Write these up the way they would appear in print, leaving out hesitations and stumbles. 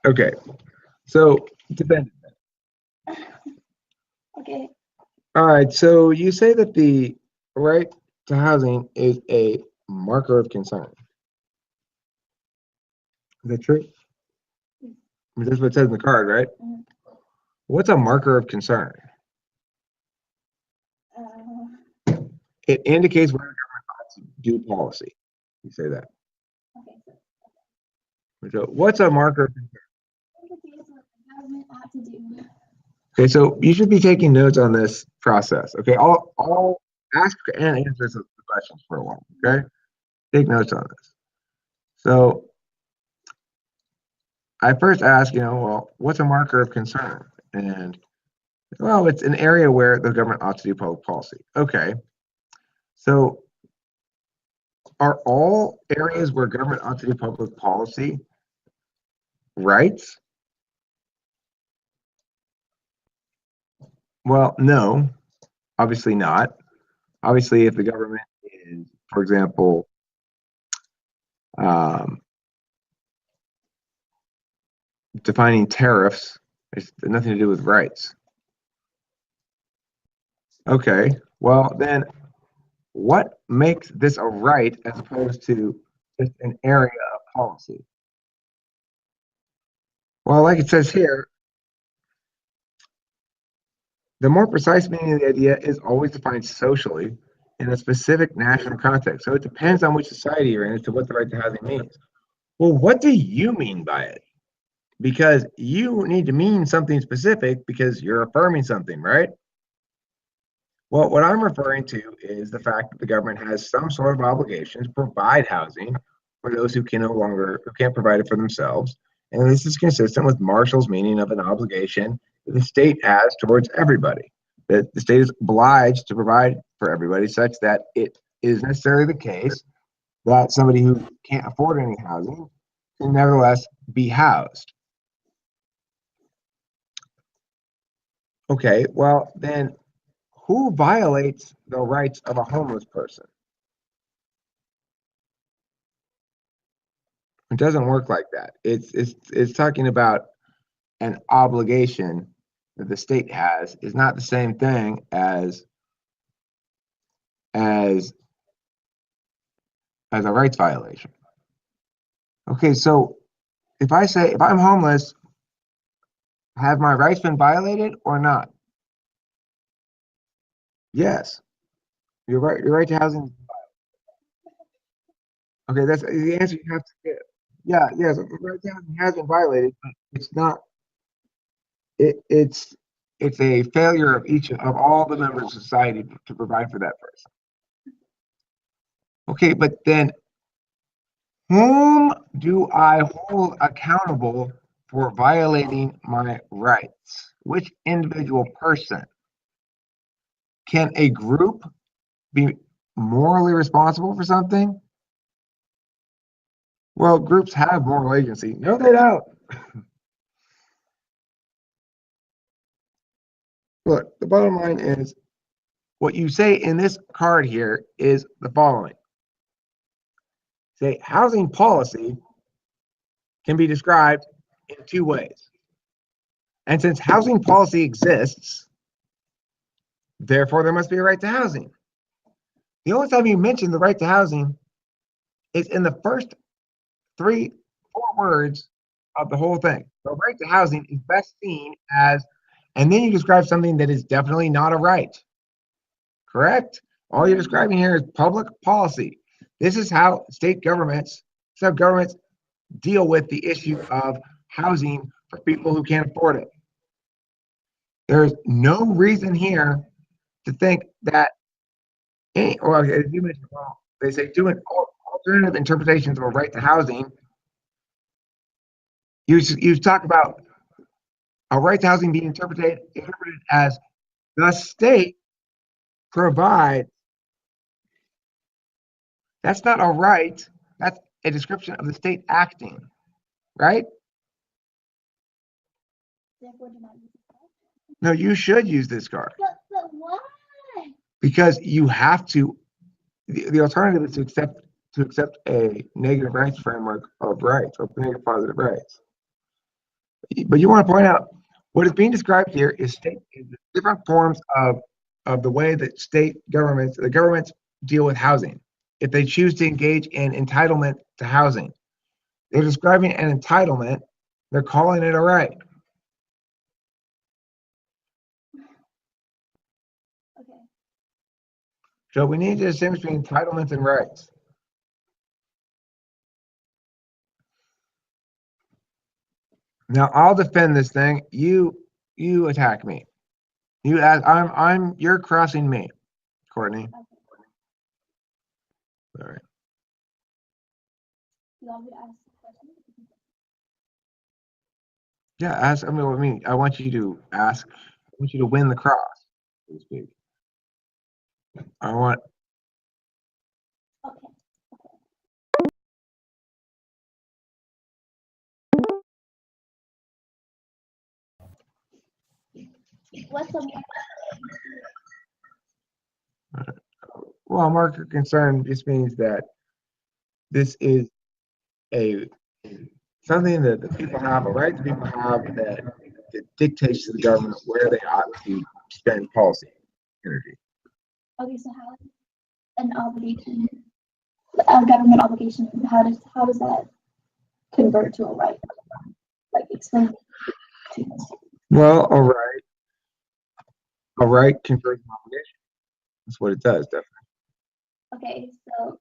Okay, so depend. Okay. All right, so you say that the right to housing is a marker of concern. Is that true? I mean, that's what it says in the card, right? Mm, What's a marker of concern? Uh, It indicates where the government ought to do policy. You say that. okay. So what's a marker of concern? Indicates what the government ought to do. Okay, so you should be taking notes on this process. Okay, I'll ask and answer some questions for a while. Okay, take notes on this. So I first ask, well, what's a marker of concern? And well, it's an area where the government ought to do public policy. Okay, so are all areas where government ought to do public policy rights? Well, no, obviously not. Obviously, if the government is, for example, um, defining tariffs, it's nothing to do with rights. Okay, well, then what makes this a right as opposed to just an area of policy? Well, like it says here, the more precise meaning of the idea is always defined socially in a specific national context. So it depends on which society you're in as to what the right to housing means. Well, what do you mean by it? Because you need to mean something specific because you're affirming something, right? Well, what I'm referring to is the fact that the government has some sort of obligation to provide housing for those who can't provide it for themselves. And this is consistent with Marshall's meaning of an obligation that the state has towards everybody. That the state is obliged to provide for everybody, such that it is necessarily the case that somebody who can't afford any housing can nevertheless be housed. Okay, well, then who violates the rights of a homeless person? It doesn't work like that. It's talking about an obligation that the state has is not the same thing as as a rights violation. Okay, so if I'm homeless, have my rights been violated or not? Yes. Your right to housing. Okay, that's the answer you have to give. Yeah, yes, the right to housing has been violated, but it's not it's a failure of each of all the members of society to provide for that person. Okay, but then whom do I hold accountable for violating my rights? Which individual person? Can a group be morally responsible for something? Well, groups have moral agency. No, they don't. Look, the bottom line is what you say in this card here is the following. Say housing policy can be described in two ways. And since housing policy exists, therefore there must be a right to housing. The only time you mention the right to housing is in the first four words of the whole thing. The right to housing is best seen as, and then you describe something that is definitely not a right. Correct? All you're describing here is public policy. This is how governments deal with the issue of housing for people who can't afford it. There's no reason here to think that or as you mentioned, well, they say doing alternative interpretations of a right to housing. You talk about a right to housing being interpreted as the state provides. That's not a right. That's a description of the state acting, right? Therefore, do not use it. No, you should use this card But why? because you have to. The alternative is to accept a negative rights framework of rights, or negative positive rights. But you want to point out what is being described here is different forms of the way that the governments deal with housing. If they choose to engage in entitlement to housing, they're describing an entitlement. They're calling it a right. Okay. So we need to distinguish between entitlements and rights. Now I'll defend this thing. You attack me. You ask. You're crossing me, Courtney. Okay. All right. You want me to ask the question? Yeah. Ask. I want you to ask. I want you to win the cross, so to speak. I want. Okay. What's the Well, mark of concern just means that this is something that the people have, a right that people have that dictates to the government where they ought to spend policy energy. okay? So how is an obligation, a government obligation, how does that convert to a right? Like explain to us. Well, a right confers an obligation. That's what it does, definitely. Okay, so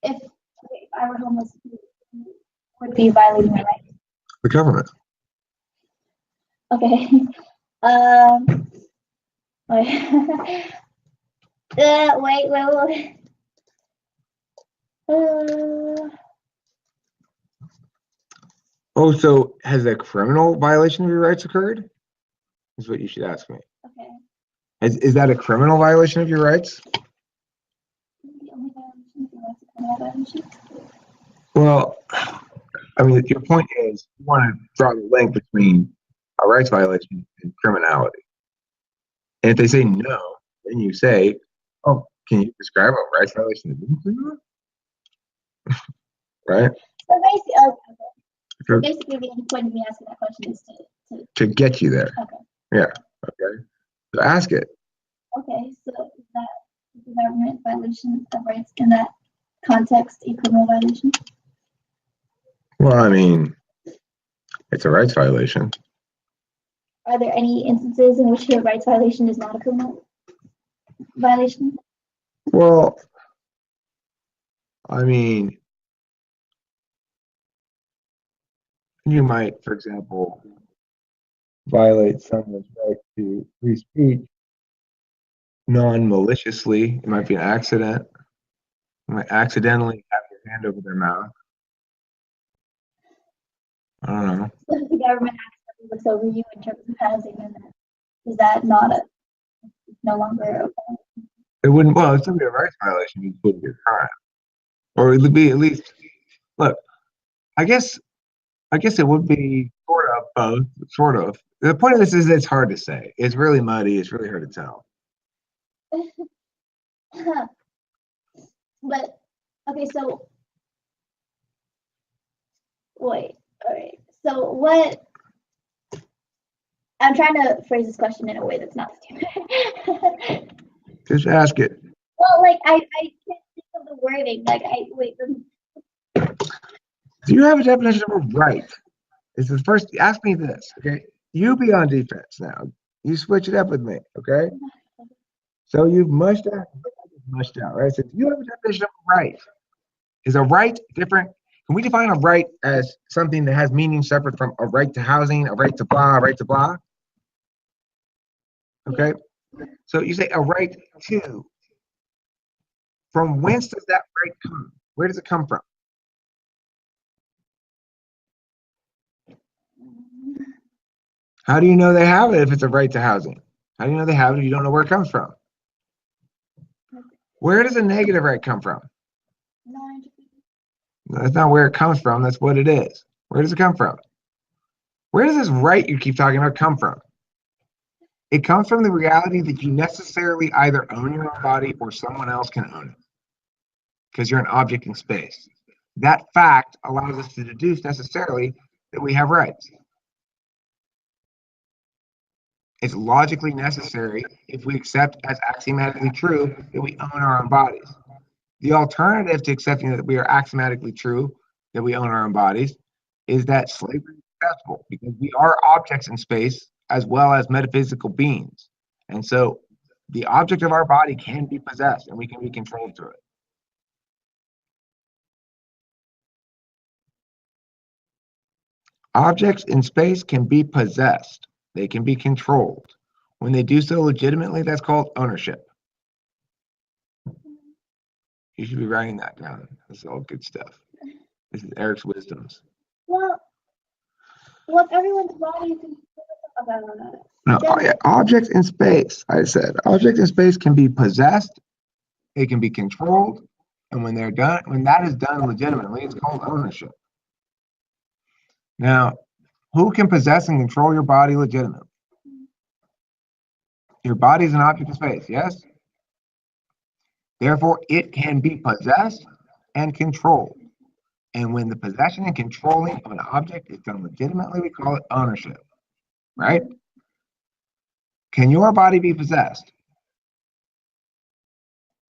if I were homeless, who would be violating my rights? The government. Okay. Wait. Wait. Oh, so has a criminal violation of your rights occurred? Is what you should ask me. Okay. Is that a criminal violation of your rights? The only violation is a criminal violation. Well, I mean, your point is you want to draw the link between a rights violation and criminality. And if they say no, then you say, "Oh, can you describe a rights violation as being criminal?" Right? So basically, okay. So To, basically, the only point of me asking that question is to get you there. okay. Yeah. Okay. So ask it. Okay, so is that the government violation of rights in that context a criminal violation? Well, I mean, it's a rights violation. Are there any instances in which a rights violation is not a criminal violation? Well, I mean, you might, for example, violate someone's right to free speech non-maliciously. It might be an accident. You might accidentally have your hand over their mouth. I don't know. So if the government accidentally looks over you in terms of housing, and is that not no longer okay? It wouldn't. Well, it's still be a rights violation. You wouldn't be a crime, or it would be at least. Look, I guess it would be sort of both. Sort of. The point of this is it's hard to say. It's really muddy. It's really hard to tell. But okay, so wait, all right. So what? I'm trying to phrase this question in a way that's not stupid. Just ask it. Well, like I can't think of the wording. Like wait. Do you have a definition of a right? This is first. Ask me this, okay? You be on defense now. You switch it up with me, okay? So you've mushed out, right? So do you have a definition of a right? Is a right different? Can we define a right as something that has meaning separate from a right to housing, a right to blah, a right to blah? Okay. So you say a right to. From whence does that right come? Where does it come from? How do you know they have it if it's a right to housing? How do you know they have it if you don't know where it comes from? Where does a negative right come from? That's not where it comes from. That's what it is. Where does it come from? Where does this right you keep talking about come from? It comes from the reality that you necessarily either own your own body or someone else can own it because you're an object in space. That fact allows us to deduce necessarily that we have rights. It's logically necessary if we accept as axiomatically true that we own our own bodies. The alternative to accepting that we are axiomatically true, that we own our own bodies, is that slavery is acceptable because we are objects in space as well as metaphysical beings. And so the object of our body can be possessed and we can be controlled through it. Objects in space can be possessed. They can be controlled. When they do so legitimately, that's called ownership. You should be writing that down. This is all good stuff. This is Eric's wisdoms. Well, if everyone's body is about that. No, yeah, objects in space, I said, objects in space can be possessed, they can be controlled, and when that is done legitimately, it's called ownership. Now, who can possess and control your body legitimately? Your body is an object in space, yes? Therefore, it can be possessed and controlled. And when the possession and controlling of an object is done legitimately, we call it ownership, right? Can your body be possessed?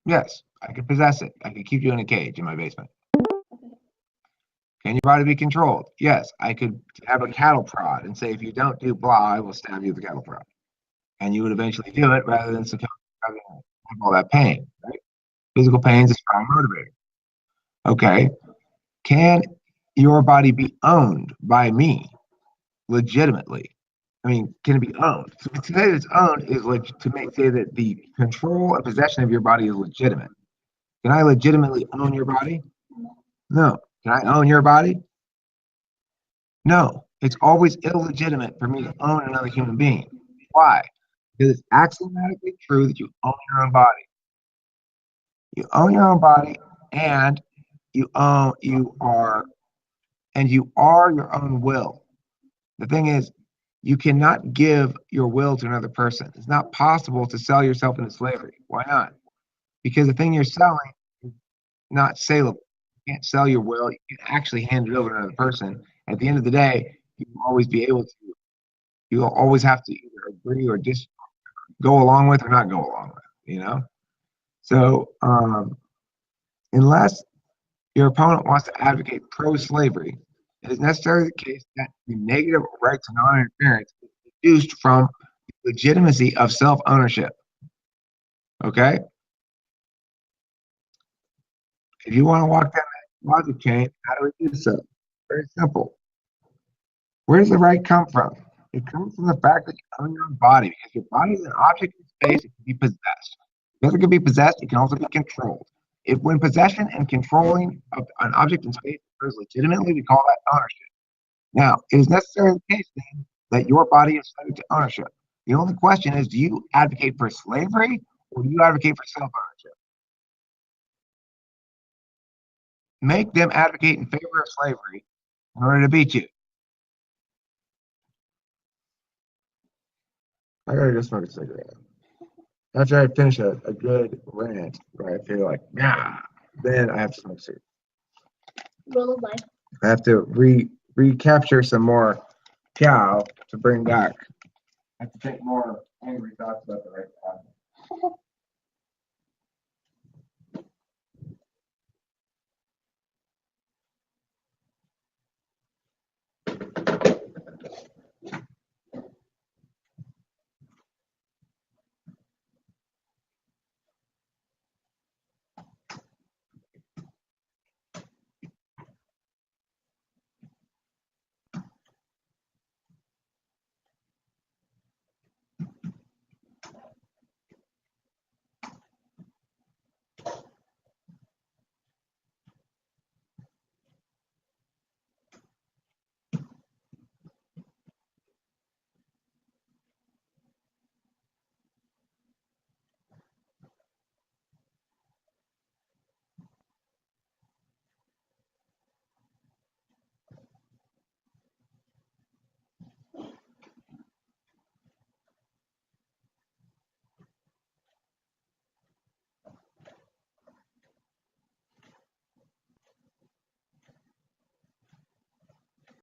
Yes, I could possess it. I could keep you in a cage in my basement. Can your body be controlled? Yes, I could have a cattle prod and say, if you don't do blah, I will stab you with a cattle prod. And you would eventually do it rather than having all that pain, right? Physical pain is a strong motivator. Okay. Can your body be owned by me legitimately? I mean, can it be owned? So to say that it's owned is say that the control and possession of your body is legitimate. Can I legitimately own your body? No. Can I own your body? No. It's always illegitimate for me to own another human being. Why? Because it's axiomatically true that you own your own body. You own your own body, and you are your own will. The thing is, you cannot give your will to another person. It's not possible to sell yourself into slavery. Why not? Because the thing you're selling is not saleable. You can't sell your will. You can actually hand it over to another person. At the end of the day, you'll always have to either agree or just go along with or not go along with, you know? So unless your opponent wants to advocate pro-slavery, it is necessarily the case that the negative right to non-interference is deduced from the legitimacy of self-ownership. Okay? If you want to walk down that logic chain, how do we do so? Very simple. Where does the right come from? It comes from the fact that you own your own body, because your body is an object in space. It can be possessed. Because it can be possessed, it can also be controlled. If when possession and controlling of an object in space occurs legitimately, we call that ownership. Now, it is necessarily the case then that your body is subject to ownership. The only question is, do you advocate for slavery or do you advocate for self-ownership? Make them advocate in favor of slavery in order to beat you. I gotta go smoke a cigarette. After I finish a good rant where I feel like, then I have to smoke a cigarette. Roll of life. I have to recapture some more cow to bring back. I have to think more angry thoughts about the right path.